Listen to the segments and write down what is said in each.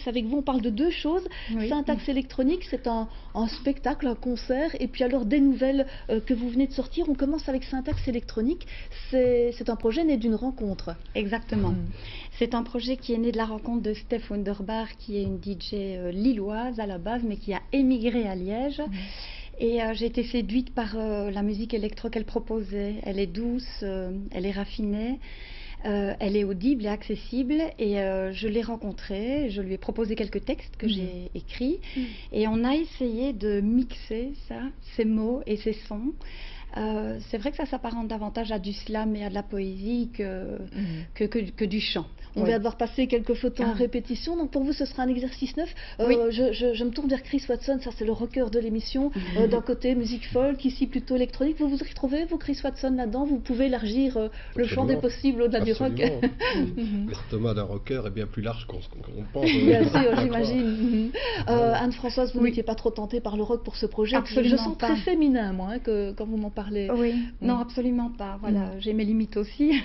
Avec vous, on parle de deux choses. Oui. Syntaxe électronique, c'est un spectacle, un concert, et puis alors des nouvelles que vous venez de sortir. On commence avec Syntaxe électronique. C'est un projet né d'une rencontre. Exactement. C'est un projet qui est né de la rencontre de Steph Wunderbar, qui est une DJ lilloise à la base, mais qui a émigré à Liège. Et j'ai été séduite par la musique électro qu'elle proposait. Elle est douce, elle est raffinée. Elle est audible et accessible, et je l'ai rencontrée, je lui ai proposé quelques textes que j'ai écrits, et on a essayé de mixer ça, ces mots et ces sons. C'est vrai que ça s'apparente davantage à du slam et à de la poésie que du chant. On va devoir passer quelques photos en répétition, donc pour vous ce sera un exercice neuf. Oui. Je me tourne vers Chris Watson, ça c'est le rocker de l'émission, d'un côté musique folk, ici plutôt électronique. Vous vous retrouvez, vous, Chris Watson, là-dedans? Vous pouvez élargir le champ des possibles au-delà du rock. L'estomac d'un rocker est bien plus large qu'on pense. Bien sûr, j'imagine. Anne-Françoise, vous n'étiez pas trop tentée par le rock pour ce projet? Absolument je sens pas. très féminin, moi, quand vous m'en parlez. Oui, non, absolument pas. Voilà, j'ai mes limites aussi.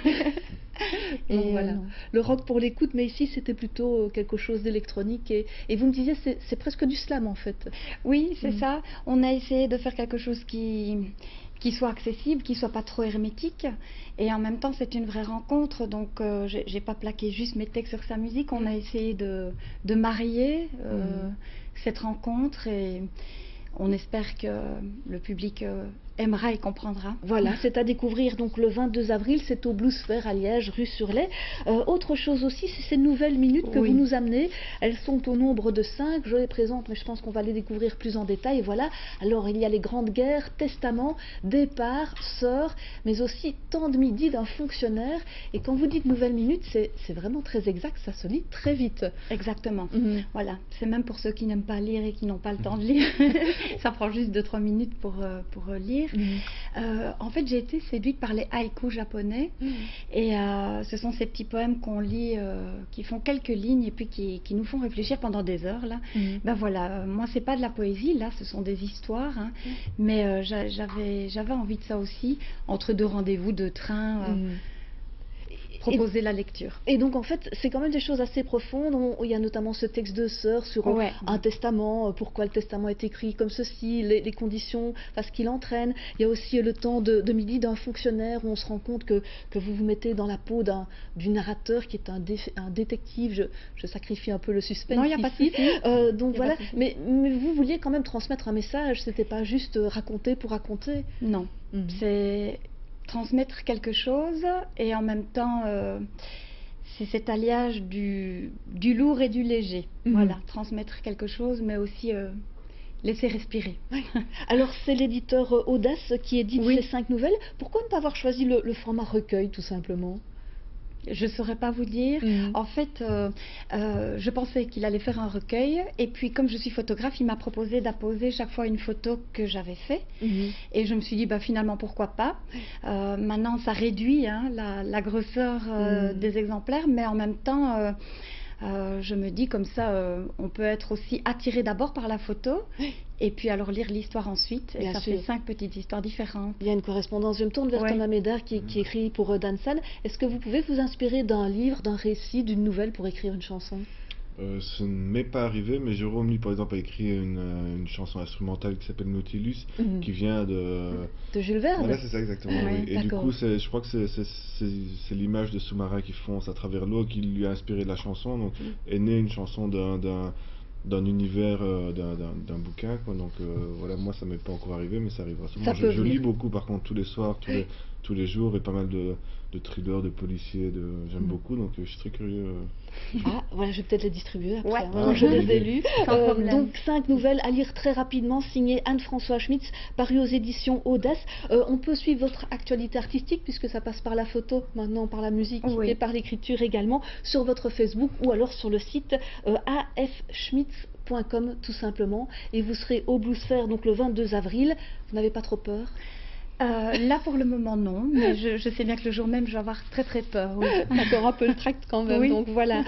Et voilà. Le rock pour l'écoute, mais ici c'était plutôt quelque chose d'électronique, et vous me disiez c'est presque du slam en fait. Oui, c'est ça. On a essayé de faire quelque chose qui soit accessible, qui soit pas trop hermétique, et en même temps c'est une vraie rencontre, donc j'ai pas plaqué juste mes textes sur sa musique. On a essayé de marier cette rencontre, et on espère que le public aimera et comprendra. Voilà, c'est à découvrir donc le 22 avril, c'est au Blues Fair à Liège, rue sur Lay. Autre chose aussi, c'est ces nouvelles minutes que vous nous amenez. Elles sont au nombre de 5, je les présente, mais je pense qu'on va les découvrir plus en détail. Voilà, alors il y a les grandes guerres, testament, départ, sœur, mais aussi temps de midi d'un fonctionnaire. Et quand vous dites nouvelles minutes, c'est vraiment très exact, ça se lit très vite. Exactement, voilà, c'est même pour ceux qui n'aiment pas lire et qui n'ont pas le temps de lire. Ça prend juste 2-3 minutes pour lire. En fait, j'ai été séduite par les haïkus japonais, et ce sont ces petits poèmes qu'on lit, qui font quelques lignes et puis qui nous font réfléchir pendant des heures là. Ben voilà, moi c'est pas de la poésie là, ce sont des histoires, mais j'avais envie de ça aussi, entre deux rendez-vous de train. Proposer la lecture. Et donc en fait, c'est quand même des choses assez profondes. Il y a notamment ce texte de sœur sur un testament, pourquoi le testament est écrit comme ceci, les conditions, ce qu'il entraîne. Il y a aussi le temps de midi d'un fonctionnaire, où on se rend compte que vous vous mettez dans la peau du narrateur qui est un détective. Je sacrifie un peu le suspense. Non, il n'y a pas de souci. Donc voilà, mais vous vouliez quand même transmettre un message, c'était pas juste raconter pour raconter. Non, c'est transmettre quelque chose, et en même temps c'est cet alliage du lourd et du léger. Voilà, transmettre quelque chose, mais aussi laisser respirer. Alors c'est l'éditeur Audace qui édite ces 5 nouvelles. Pourquoi ne pas avoir choisi le format recueil tout simplement? Je ne saurais pas vous dire. En fait, je pensais qu'il allait faire un recueil, et puis comme je suis photographe, il m'a proposé d'apposer chaque fois une photo que j'avais fait, et je me suis dit finalement pourquoi pas. Maintenant ça réduit la grosseur des exemplaires, mais en même temps je me dis comme ça on peut être aussi attiré d'abord par la photo, et puis alors lire l'histoire ensuite, et ça fait 5 petites histoires différentes. Il y a une correspondance. Je me tourne vers Thomas Médard qui écrit pour Dansan. Est-ce que vous pouvez vous inspirer d'un livre, d'un récit, d'une nouvelle pour écrire une chanson? Ce ne m'est pas arrivé, mais Jérôme, lui, par exemple, a écrit une chanson instrumentale qui s'appelle Nautilus, qui vient de Jules Verne. Voilà, c'est ça exactement. Et du coup, je crois que c'est l'image de sous-marins qui foncent à travers l'eau qui lui a inspiré de la chanson. Donc est née une chanson d'un univers, d'un bouquin, quoi. Donc voilà, moi ça m'est pas encore arrivé, mais ça arrivera sûrement. Je lis beaucoup par contre tous les soirs, tous les jours, et pas mal de thrillers, de policiers, j'aime beaucoup, donc je suis très curieux. Voilà, je vais peut-être les distribuer après. Je les ai lus. Donc 5 nouvelles à lire très rapidement, signées Anne-Françoise Schmitz, parues aux éditions Audace. On peut suivre votre actualité artistique, puisque ça passe par la photo, maintenant par la musique et par l'écriture également, sur votre Facebook ou alors sur le site afschmitz.com tout simplement, et vous serez au Blues Fair donc le 22 avril. Vous n'avez pas trop peur? Là pour le moment non, mais je sais bien que le jour même je vais avoir très peur. D'accord, un peu le tract quand même, donc voilà.